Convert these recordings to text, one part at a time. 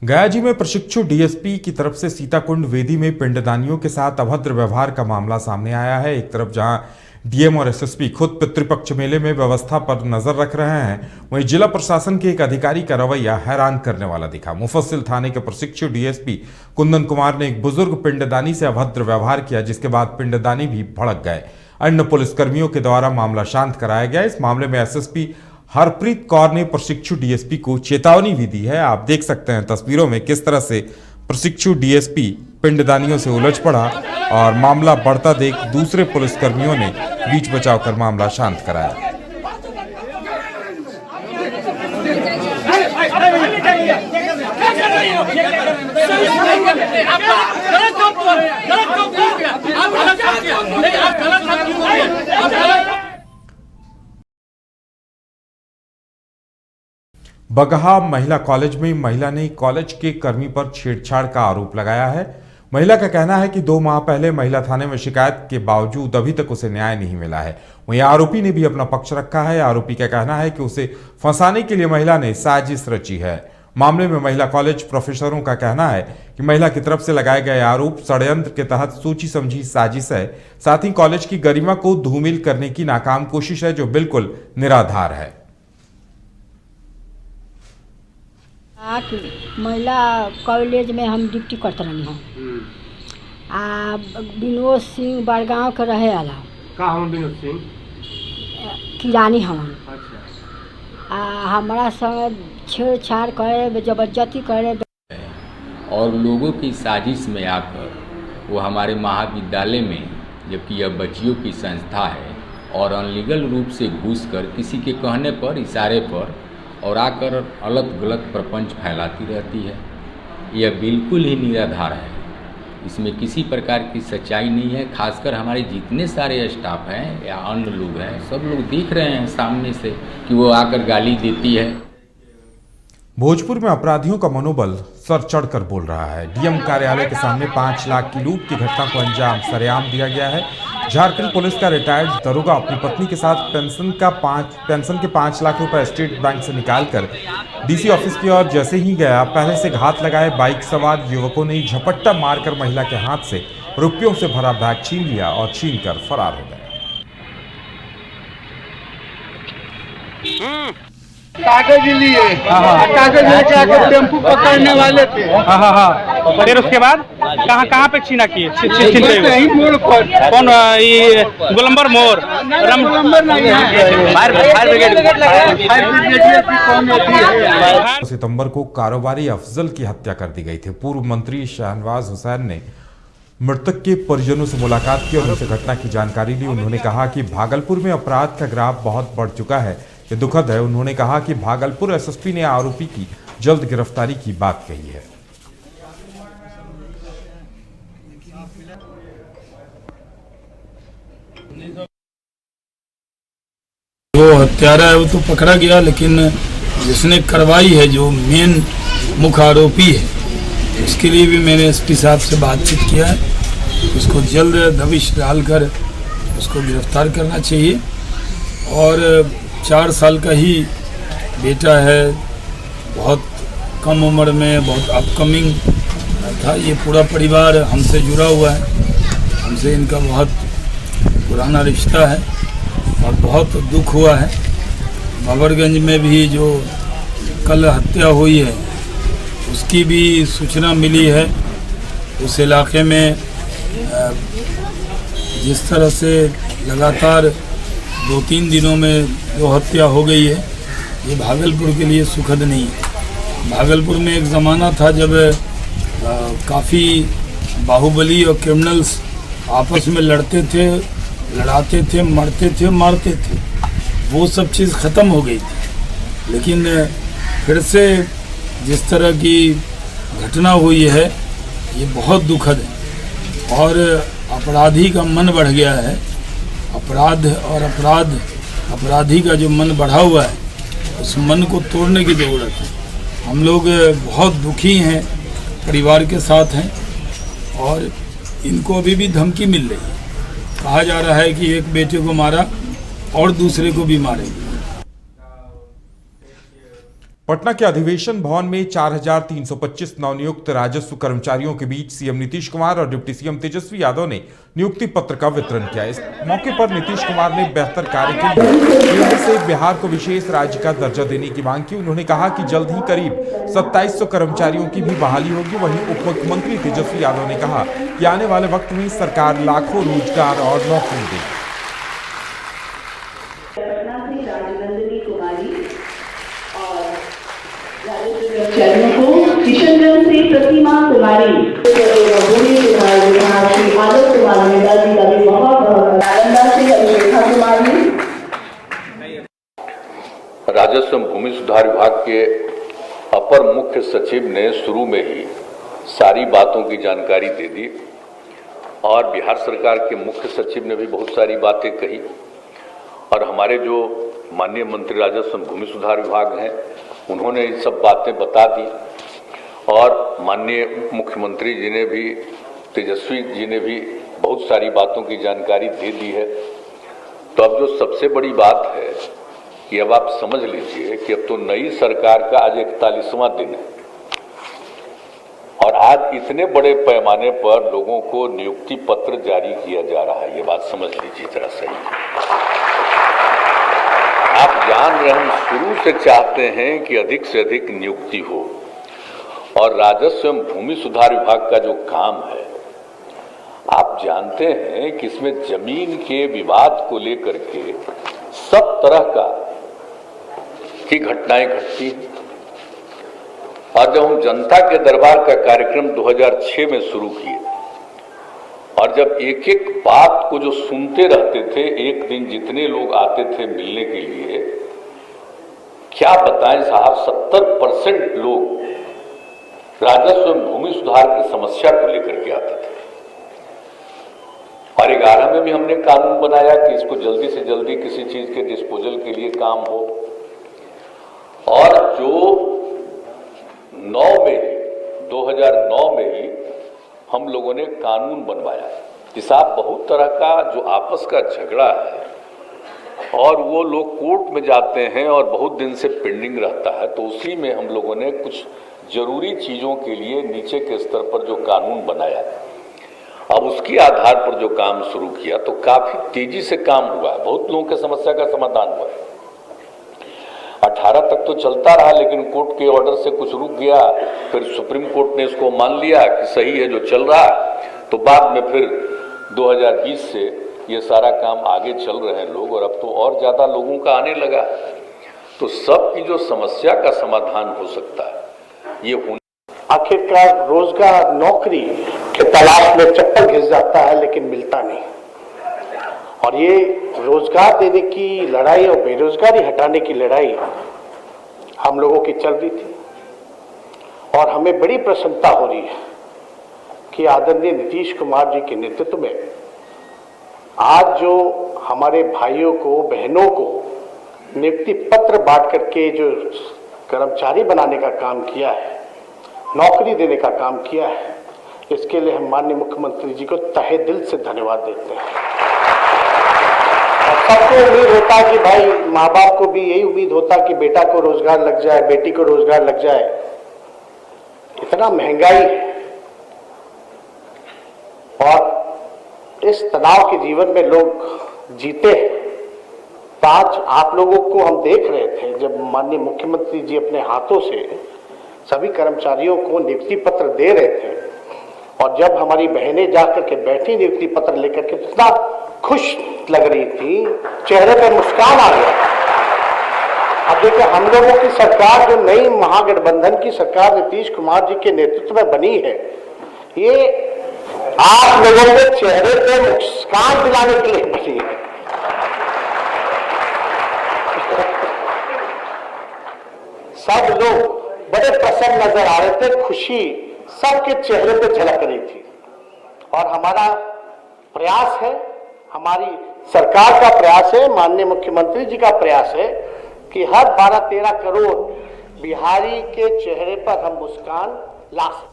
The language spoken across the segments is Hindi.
गयाजी में प्रशिक्षु डीएसपी की तरफ से सीताकुंड वेदी में पिंडदानियों के साथ अभद्र व्यवहार का मामला सामने आया है। एक तरफ जहां डीएम और एसएसपी खुद पितृपक्ष मेले में व्यवस्था पर नजर रख रहे हैं, वहीं जिला प्रशासन के एक अधिकारी का रवैया हैरान करने वाला दिखा। मुफस्सिल थाने के प्रशिक्षु डीएसपी कुंदन कुमार ने एक बुजुर्ग पिंडदानी से अभद्र व्यवहार किया, जिसके बाद पिंडदानी भी भड़क गए। अन्य पुलिसकर्मियों के द्वारा मामला शांत कराया गया। इस मामले में एसएसपी हरप्रीत कौर ने प्रशिक्षु डीएसपी को चेतावनी भी दी है। आप देख सकते हैं तस्वीरों में किस तरह से प्रशिक्षु डीएसपी पिंडदानियों से उलझ पड़ा और मामला बढ़ता देख दूसरे पुलिसकर्मियों ने बीच बचाव कर मामला शांत कराया। बगहा महिला कॉलेज में महिला ने कॉलेज के कर्मी पर छेड़छाड़ का आरोप लगाया है। महिला का कहना है कि 2 माह पहले महिला थाने में शिकायत के बावजूद अभी तक उसे न्याय नहीं मिला है। वहीं आरोपी ने भी अपना पक्ष रखा है। आरोपी का कहना है कि उसे फंसाने के लिए महिला ने साजिश रची है। मामले में महिला कॉलेज प्रोफेसरों का कहना है कि महिला की तरफ से लगाए गए आरोप षड्यंत्र के तहत सोची समझी साजिश है। साथ ही कॉलेज की गरिमा को धूमिल करने की नाकाम कोशिश है, जो बिल्कुल निराधार है। महिला कॉलेज में हम ड्यूटी करते रही हूँ। विनोद सिंह बड़गांव के रहे वाला का हम विनोद सिंह किरानी हम। अच्छा। हमारा संग छेड़छाड़ करे, जबरदस्ती करे और लोगों की साजिश में आकर वो हमारे महाविद्यालय में, जबकि यह बच्चियों की संस्था है, और अनलीगल रूप से घुसकर किसी के कहने पर, इशारे पर और आकर अलग गलत प्रपंच फैलाती रहती है। यह बिल्कुल ही निराधार है। इसमें किसी प्रकार की सच्चाई नहीं है। खासकर हमारे जितने सारे स्टाफ हैं या अन्य लोग हैं, सब लोग देख रहे हैं सामने से कि वो आकर गाली देती है। भोजपुर में अपराधियों का मनोबल सर चढ़कर बोल रहा है। डीएम कार्यालय के सामने 5 लाख की लूट की घटना को अंजाम सरेआम दिया गया है। झारखंड पुलिस का रिटायर्ड दरोगा अपनी पत्नी के साथ पेंशन के 5 लाख रुपए स्टेट बैंक से निकालकर डीसी ऑफिस की ओर जैसे ही गया, पहले से घात लगाए बाइक सवार युवकों ने झपट्टा मारकर महिला के हाथ से रुपयों से भरा बैग छीन लिया और छीनकर फरार हो गए। कागज लिए, कागज लेके आकर टेम्पू पकड़ने वाले थे। फिर उसके बाद कहाँ पे छीना किए? मोड़ पर। कौन? ये गोलंबर मोड़, गोलंबर नहीं, सितंबर को कारोबारी अफजल की हत्या कर दी गई थी। पूर्व मंत्री शाहनवाज हुसैन ने मृतक के परिजनों से मुलाकात की और उनसे घटना की जानकारी ली। उन्होंने कहा कि भागलपुर में अपराध का ग्राफ बहुत बढ़ चुका है, ये दुखद है। उन्होंने कहा कि भागलपुर एसएसपी ने आरोपी की जल्द गिरफ्तारी की बात कही है। जो हत्यारा है वो तो पकड़ा गया, लेकिन जिसने करवाई है, जो मेन मुख्य आरोपी है, उसके लिए भी मैंने एसपी साहब से बातचीत किया है। उसको जल्द दबिश डालकर उसको गिरफ्तार करना चाहिए। और 4 साल का ही बेटा है, बहुत कम उम्र में, बहुत अपकमिंग था। ये पूरा परिवार हमसे जुड़ा हुआ है, हमसे इनका बहुत पुराना रिश्ता है और बहुत दुख हुआ है। बाबरगंज में भी जो कल हत्या हुई है, उसकी भी सूचना मिली है। उस इलाके में जिस तरह से लगातार 2-3 दिनों में जो हत्या हो गई है, ये भागलपुर के लिए सुखद नहीं है। भागलपुर में एक ज़माना था जब काफ़ी बाहुबली और क्रिमिनल्स आपस में लड़ते थे, लड़ाते थे, मरते थे, मारते थे। वो सब चीज़ ख़त्म हो गई थी। लेकिन फिर से जिस तरह की घटना हुई है, ये बहुत दुखद है और अपराधी का मन बढ़ गया है। अपराध और अपराधी का जो मन बढ़ा हुआ है, उस मन को तोड़ने की ज़रूरत है। हम लोग बहुत दुखी हैं, परिवार के साथ हैं और इनको अभी भी धमकी मिल रही है। कहा जा रहा है कि एक बेटे को मारा और दूसरे को भी मारेंगे। पटना के अधिवेशन भवन में 4,325 नवनियुक्त राजस्व कर्मचारियों के बीच सीएम नीतीश कुमार और डिप्टी सीएम तेजस्वी यादव ने नियुक्ति पत्र का वितरण किया। इस मौके पर नीतीश कुमार ने बेहतर कार्य के लिए केंद्र से बिहार को विशेष राज्य का दर्जा देने की मांग की। उन्होंने कहा कि जल्द ही करीब 2700 कर्मचारियों की भी बहाली होगी। वहीं उप मुख्यमंत्री तेजस्वी यादव ने कहा कि आने वाले वक्त में सरकार लाखों रोजगार और नौकरी देगी। कर्मचारियों को किशनगंज से प्रतिमा कुमारी, भूमि सुधार विभाग श्री आलोक कुमार मेहता जी का भी बहुत बहुत, नालंदा से अभिषेका कुमारी। राजस्व भूमि सुधार विभाग के अपर मुख्य सचिव ने शुरू में ही सारी बातों की जानकारी दे दी और बिहार सरकार के मुख्य सचिव ने भी बहुत सारी बातें कही और हमारे जो माननीय मंत्री राजस्व भूमि सुधार विभाग हैं उन्होंने ये सब बातें बता दी और माननीय मुख्यमंत्री जी ने भी, तेजस्वी जी ने भी बहुत सारी बातों की जानकारी दे दी है। तो अब जो सबसे बड़ी बात है कि अब आप समझ लीजिए कि अब तो नई सरकार का आज 41वां दिन है और आज इतने बड़े पैमाने पर लोगों को नियुक्ति पत्र जारी किया जा रहा है। ये बात समझ लीजिए जरा सही। आप जान रहे हैं, हम शुरू से चाहते हैं कि अधिक से अधिक नियुक्ति हो और राजस्व एवं भूमि सुधार विभाग का जो काम है, आप जानते हैं कि इसमें जमीन के विवाद को लेकर के सब तरह की घटनाएं घटती हैं। और जब हम जनता के दरबार का कार्यक्रम 2006 में शुरू किए और जब एक एक बात को जो सुनते रहते थे, एक दिन जितने लोग आते थे मिलने के लिए, क्या बताएं साहब, 70% लोग राजस्व एवं भूमि सुधार की समस्या को लेकर के आते थे। और 11 में भी हमने कानून बनाया कि इसको जल्दी से जल्दी किसी चीज के डिस्पोजल के लिए काम हो और जो 2009 में ही हम लोगों ने कानून बनवाया। इस आप बहुत तरह का जो आपस का झगड़ा है और वो लोग कोर्ट में जाते हैं और बहुत दिन से पेंडिंग रहता है, तो उसी में हम लोगों ने कुछ जरूरी चीजों के लिए नीचे के स्तर पर जो कानून बनाया, अब उसके आधार पर जो काम शुरू किया तो काफी तेजी से काम हुआ है। बहुत लोगों की समस्या का समाधान हुआ है। 18 तक तो चलता रहा लेकिन कोर्ट के ऑर्डर से कुछ रुक गया, फिर सुप्रीम कोर्ट ने इसको मान लिया कि सही है जो चल रहा, तो बाद में फिर 2020 से ये सारा काम आगे चल रहे हैं लोग और अब तो और ज्यादा लोगों का आने लगा। तो सबकी जो समस्या का समाधान हो सकता है ये होना। आखिरकार रोजगार नौकरी के तलाश में चप्पल घिस जाता है लेकिन मिलता नहीं, और ये रोजगार देने की लड़ाई और बेरोजगारी हटाने की लड़ाई हम लोगों की चल रही थी और हमें बड़ी प्रसन्नता हो रही है कि आदरणीय नीतीश कुमार जी के नेतृत्व में आज जो हमारे भाइयों को बहनों को नियुक्ति पत्र बांट करके जो कर्मचारी बनाने का काम किया है, नौकरी देने का काम किया है, इसके लिए हम माननीय मुख्यमंत्री जी को तहे दिल से धन्यवाद देते हैं। सबको उम्मीद होता है कि भाई माँ बाप को भी यही उम्मीद होता कि बेटा को रोजगार लग जाए, बेटी को रोजगार लग जाए। इतना महंगाई है और इस तनाव के जीवन में लोग जीते हैं। आज आप लोगों को हम देख रहे थे जब माननीय मुख्यमंत्री जी अपने हाथों से सभी कर्मचारियों को नियुक्ति पत्र दे रहे थे और जब हमारी बहनें जाकर के बैठी नियुक्ति पत्र लेकर के इतना खुश लग रही थी, चेहरे पर मुस्कान आ गया। अब देखिए हम लोगों की सरकार जो नई महागठबंधन की सरकार नीतीश कुमार जी के नेतृत्व में बनी है, ये आप लोगों के चेहरे पे मुस्कान दिलाने के लिए बनी है। सब लोग बड़े प्रसन्न नजर आ रहे थे, खुशी सबके चेहरे पे झलक रही थी और हमारा प्रयास है, हमारी सरकार का प्रयास है, माननीय मुख्यमंत्री जी का प्रयास है कि हर 12-13 करोड़ बिहारी के चेहरे पर हम मुस्कान ला सकें।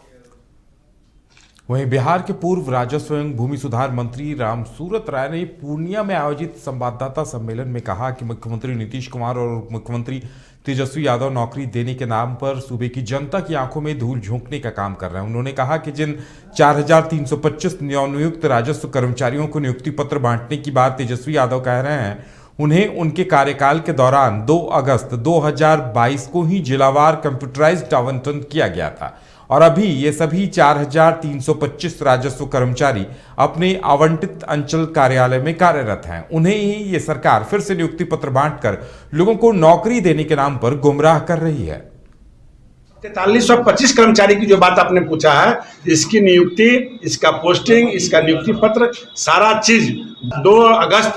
वहीं बिहार के पूर्व राजस्व एवं भूमि सुधार मंत्री राम सूरत राय ने पूर्णिया में आयोजित संवाददाता सम्मेलन में कहा कि मुख्यमंत्री नीतीश कुमार और मुख्यमंत्री तेजस्वी यादव नौकरी देने के नाम पर सूबे की जनता की आंखों में धूल झोंकने का काम कर रहे हैं। उन्होंने कहा कि जिन 4,325 नवनियुक्त राजस्व कर्मचारियों को नियुक्ति पत्र बांटने की बात तेजस्वी यादव कह रहे हैं, उन्हें उनके कार्यकाल के दौरान 2 अगस्त 2022 को ही जिलावार कंप्यूटराइज्ड आवंटन किया गया था और अभी ये सभी 4,325 राजस्व कर्मचारी अपने आवंटित अंचल कार्यालय में कार्यरत हैं। उन्हें ही ये सरकार फिर से नियुक्ति पत्र बांटकर लोगों को नौकरी देने के नाम पर गुमराह कर रही है। 4325 कर्मचारी की जो बात आपने पूछा है, इसकी नियुक्ति, इसका पोस्टिंग, इसका नियुक्ति पत्र, सारा चीज 2 अगस्त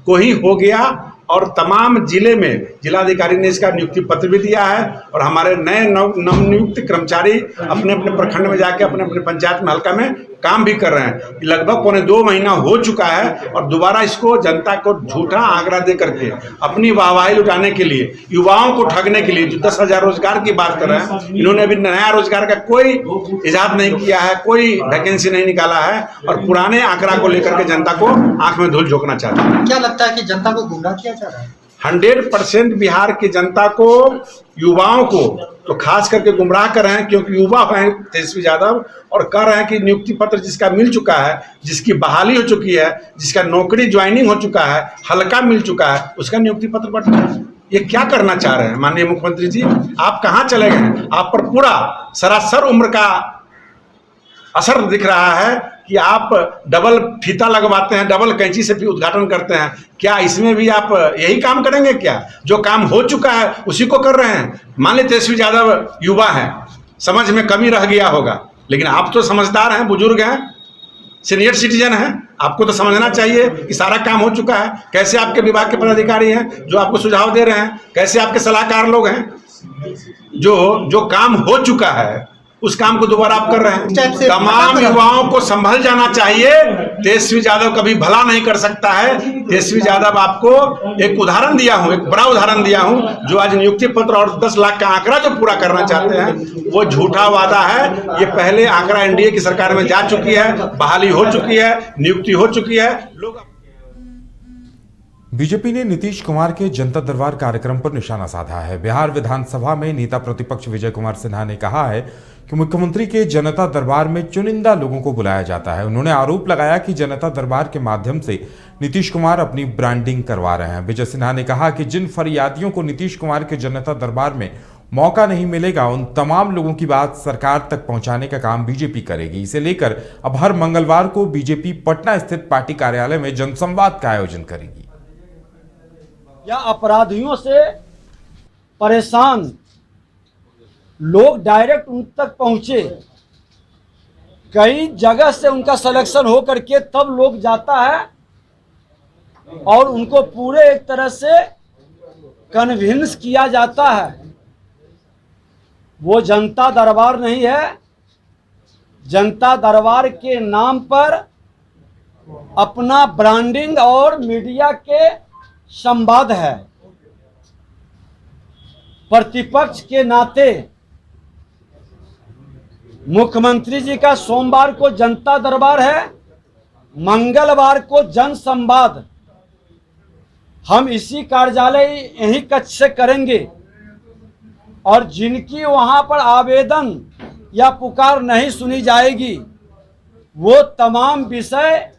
को ही हो गया और तमाम जिले में जिलाधिकारी ने इसका नियुक्ति पत्र भी दिया है और हमारे नए नवनियुक्त कर्मचारी अपने अपने प्रखंड में जाके अपने अपने पंचायत में हल्का में काम भी कर रहे हैं। लगभग 2.25 महीना हो चुका है और दोबारा इसको जनता को झूठा आंकड़ा दे करके अपनी वाहवाही लुटाने के लिए, युवाओं को ठगने के लिए जो 10,000 रोजगार की बात कर रहे हैं, इन्होंने अभी नया रोजगार का कोई इजाद नहीं किया है, कोई वैकेंसी नहीं निकाला है और पुराने आंकड़ा को लेकर के जनता को आंख में धूल झोंकना चाहते हैं। क्या लगता है कि जनता को गुमराह किया जा रहा है? 100% बिहार की जनता को, युवाओं को तो खास करके गुमराह कर रहे हैं, क्योंकि युवा हैं तेजस्वी यादव और कह रहे हैं कि नियुक्ति पत्र जिसका मिल चुका है, जिसकी बहाली हो चुकी है, जिसका नौकरी ज्वाइनिंग हो चुका है, हल्का मिल चुका है, उसका नियुक्ति पत्र बंटना है। ये क्या करना चाह रहे हैं माननीय मुख्यमंत्री जी? आप कहां चले गए? आप पर पूरा सरासर उम्र का असर दिख रहा है कि आप डबल फीता लगवाते हैं, डबल कैंची से भी उद्घाटन करते हैं। क्या इसमें भी आप यही काम करेंगे क्या? जो काम हो चुका है उसी को कर रहे हैं। मान लीजिए तेजस्वी यादव युवा है, समझ में कमी रह गया होगा, लेकिन आप तो समझदार हैं, बुजुर्ग हैं, सीनियर सिटीजन हैं, आपको तो समझना चाहिए कि सारा काम हो चुका है। कैसे आपके विभाग के पदाधिकारी हैं जो आपको सुझाव दे रहे हैं, कैसे आपके सलाहकार लोग हैं जो काम हो चुका है उस काम को दोबारा आप कर रहे हैं। तमाम युवाओं को संभल जाना चाहिए। तेजस्वी यादव कभी भला नहीं कर सकता है। तेजस्वी यादव आपको एक उदाहरण दिया हूं, एक बड़ा उदाहरण दिया हूं, जो आज नियुक्ति पत्र और 10 लाख का आंकड़ा जो पूरा करना चाहते हैं वो झूठा वादा है। ये पहले आंकड़ा एनडीए की सरकार में जा चुकी है, बहाली हो चुकी है, नियुक्ति हो चुकी है। लोग बीजेपी ने नीतीश कुमार के जनता दरबार कार्यक्रम पर निशाना साधा है। बिहार विधानसभा में नेता प्रतिपक्ष विजय कुमार सिन्हा ने कहा है कि मुख्यमंत्री के जनता दरबार में चुनिंदा लोगों को बुलाया जाता है। उन्होंने आरोप लगाया कि जनता दरबार के माध्यम से नीतीश कुमार अपनी ब्रांडिंग करवा रहे हैं। विजय सिन्हा ने कहा कि जिन फरियादियों को नीतीश कुमार के जनता दरबार में मौका नहीं मिलेगा, उन तमाम लोगों की बात सरकार तक पहुंचाने का काम बीजेपी करेगी। इसे लेकर अब हर मंगलवार को बीजेपी पटना स्थित पार्टी कार्यालय में जनसंवाद का आयोजन करेगी। या अपराधियों से परेशान लोग डायरेक्ट उन तक पहुंचे, कई जगह से उनका सिलेक्शन हो करके तब लोग जाता है और उनको पूरे एक तरह से कन्विंस किया जाता है। वो जनता दरबार नहीं है। जनता दरबार के नाम पर अपना ब्रांडिंग और मीडिया के संवाद है। प्रतिपक्ष के नाते मुख्यमंत्री जी का सोमवार को जनता दरबार है, मंगलवार को जन संवाद हम इसी कार्यालय यही कक्ष से करेंगे और जिनकी वहां पर आवेदन या पुकार नहीं सुनी जाएगी वो तमाम विषय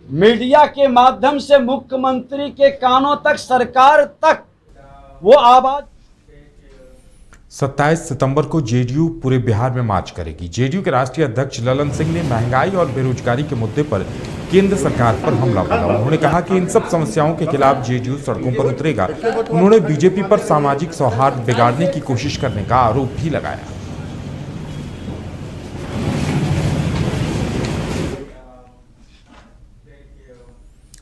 मीडिया के माध्यम से मुख्यमंत्री के कानों तक, सरकार तक वो आवाज। 27 सितंबर को जेडीयू पूरे बिहार में मार्च करेगी। जेडीयू के राष्ट्रीय अध्यक्ष ललन सिंह ने महंगाई और बेरोजगारी के मुद्दे पर केंद्र सरकार पर हमला बोला। उन्होंने कहा कि इन सब समस्याओं के खिलाफ जेडीयू सड़कों पर उतरेगा। उन्होंने बीजेपी पर सामाजिक सौहार्द बिगाड़ने की कोशिश करने का आरोप भी लगाया।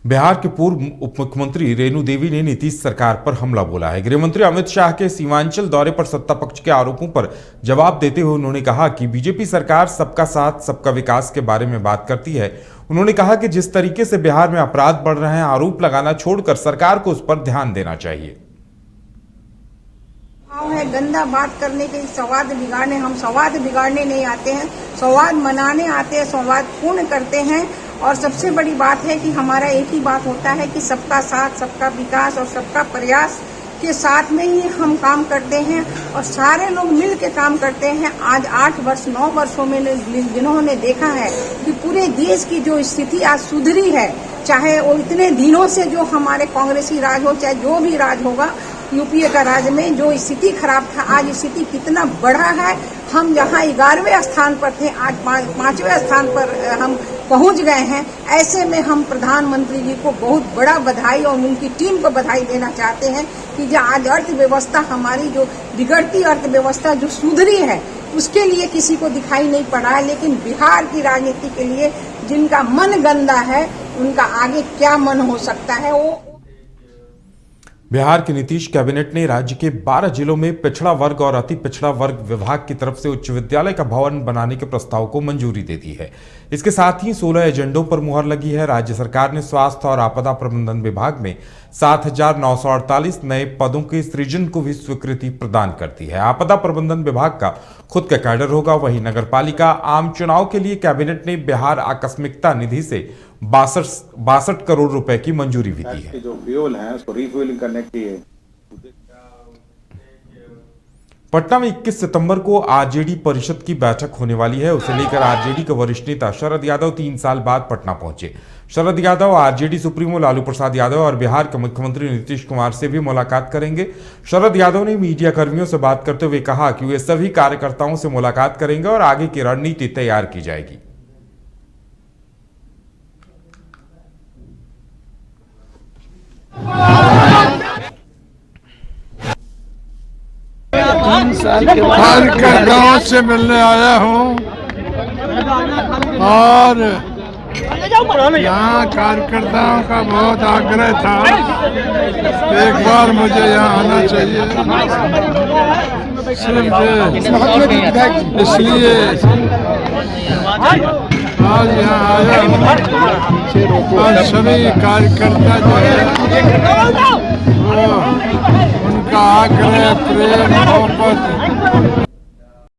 बिहार के पूर्व उप मुख्यमंत्री रेणु देवी ने नीतीश सरकार पर हमला बोला है। गृहमंत्री अमित शाह के सीमांचल दौरे पर सत्ता पक्ष के आरोपों पर जवाब देते हुए उन्होंने कहा कि बीजेपी सरकार सबका साथ सबका विकास के बारे में बात करती है। उन्होंने कहा कि जिस तरीके से बिहार में अपराध बढ़ रहे हैं, आरोप लगाना छोड़कर सरकार को उस पर ध्यान देना चाहिए। है गंदा बात करने के, संवाद बिगाड़ने, हम संवाद बिगाड़ने नहीं आते हैं, संवाद मनाने आते हैं, संवाद पूर्ण करते हैं। और सबसे बड़ी बात है कि हमारा एक ही बात होता है कि सबका साथ सबका विकास और सबका प्रयास के साथ में ही हम काम करते हैं और सारे लोग मिल के काम करते हैं। आज 8 वर्ष 9 वर्षों में जिन्होंने देखा है कि पूरे देश की जो स्थिति आज सुधरी है, चाहे वो इतने दिनों से जो हमारे कांग्रेसी राज हो, चाहे जो भी राज होगा, यूपीए का राज में जो स्थिति खराब था, आज स्थिति कितना बढ़ा है। हम जहां 11वें स्थान पर थे, आज 5वें स्थान पर हम पहुंच गए हैं। ऐसे में हम प्रधानमंत्री जी को बहुत बड़ा बधाई और उनकी टीम को बधाई देना चाहते हैं कि जो आज अर्थव्यवस्था हमारी जो बिगड़ती अर्थव्यवस्था जो सुधरी है, उसके लिए किसी को दिखाई नहीं पड़ा है, लेकिन बिहार की राजनीति के लिए जिनका मन गंदा है, उनका आगे क्या मन हो सकता है। वो बिहार की नीतीश कैबिनेट ने राज्य के 12 जिलों में पिछड़ा वर्ग और अति पिछड़ा वर्ग विभाग की तरफ से उच्च विद्यालय का भवन बनाने के प्रस्ताव को मंजूरी दे दी है। इसके साथ ही 16 एजेंडों पर मुहर लगी है। राज्य सरकार ने स्वास्थ्य और आपदा प्रबंधन विभाग में 7,948 नए पदों के सृजन को भी स्वीकृति प्रदान करती है। आपदा प्रबंधन विभाग का खुद का कैडर होगा। वहीं नगरपालिका आम चुनाव के लिए कैबिनेट ने बिहार आकस्मिकता निधि से 62 करोड़ रुपए की मंजूरी भी दी है। जो फ्यूल है उसको रिफ्यूलिंग करने की पटना में 21 सितंबर को आरजेडी परिषद की बैठक होने वाली है। उसे लेकर आरजेडी के वरिष्ठ नेता शरद यादव 3 साल बाद पटना पहुंचे। शरद यादव आरजेडी सुप्रीमो लालू प्रसाद यादव और बिहार के मुख्यमंत्री नीतीश कुमार से भी मुलाकात करेंगे। शरद यादव ने मीडिया कर्मियों से बात करते हुए कहा कि वे सभी कार्यकर्ताओं से मुलाकात करेंगे और आगे की रणनीति तैयार की जाएगी। कार्यकर्ताओं से मिलने आया हूँ और यहाँ कार्यकर्ताओं का बहुत आग्रह था, एक बार मुझे यहाँ आना चाहिए, इसलिए आज यहाँ आया हूँ। और सभी कार्यकर्ता जो है उनका आग्रह, प्रेम, मोहब्बत